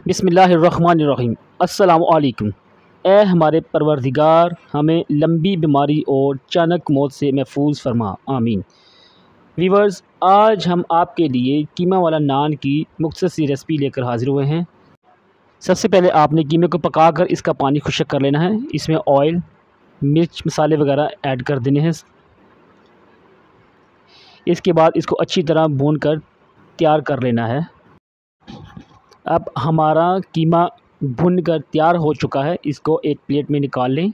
बिस्मिल्लाहिर्रहमानिर्रहीम। अस्सलामु अलैकुम। ए हमारे परवरदिगार, हमें लंबी बीमारी और अचानक मौत से महफूज फरमा, आमीन। वीवर्स, आज हम आपके लिए कीमा वाला नान की मुख्तसर सी रेसिपी लेकर हाज़िर हुए हैं। सबसे पहले आपने कीमे को पकाकर इसका पानी खुश्क कर लेना है। इसमें ऑयल, मिर्च, मसाले वगैरह ऐड कर देने हैं। इसके बाद इसको अच्छी तरह भून कर तैयार कर लेना है। अब हमारा कीमा भुन कर तैयार हो चुका है। इसको एक प्लेट में निकाल लें।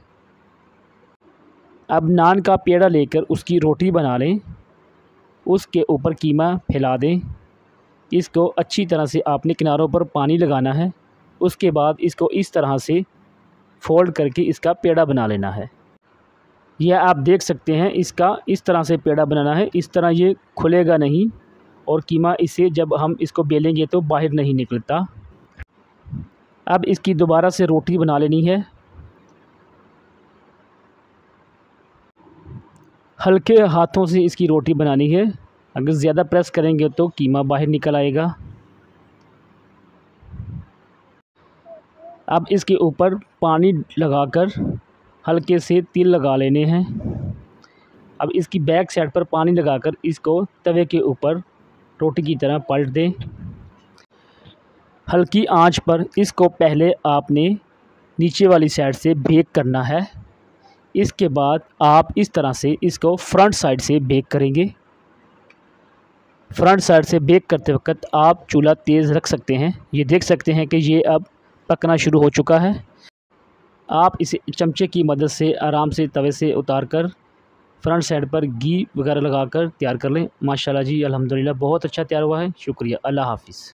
अब नान का पेड़ा लेकर उसकी रोटी बना लें। उसके ऊपर कीमा फैला दें। इसको अच्छी तरह से आपने किनारों पर पानी लगाना है। उसके बाद इसको इस तरह से फोल्ड करके इसका पेड़ा बना लेना है। यह आप देख सकते हैं, इसका इस तरह से पेड़ा बनाना है। इस तरह ये खुलेगा नहीं और कीमा इसे जब हम इसको बेलेंगे तो बाहर नहीं निकलता। अब इसकी दोबारा से रोटी बना लेनी है। हल्के हाथों से इसकी रोटी बनानी है। अगर ज़्यादा प्रेस करेंगे तो कीमा बाहर निकल आएगा। अब इसके ऊपर पानी लगाकर हल्के से तिल लगा लेने हैं। अब इसकी बैक साइड पर पानी लगाकर इसको तवे के ऊपर रोटी की तरह पलट दें। हल्की आंच पर इसको पहले आपने नीचे वाली साइड से बेक करना है। इसके बाद आप इस तरह से इसको फ्रंट साइड से बेक करेंगे। फ्रंट साइड से बेक करते वक्त आप चूल्हा तेज़ रख सकते हैं। ये देख सकते हैं कि ये अब पकना शुरू हो चुका है। आप इसे चमचे की मदद से आराम से तवे से उतार कर फ्रंट साइड पर घी वगैरह लगाकर तैयार कर लें। माशाल्लाह जी, अल्हम्दुलिल्लाह बहुत अच्छा तैयार हुआ है। शुक्रिया। अल्लाह हाफ़िज़।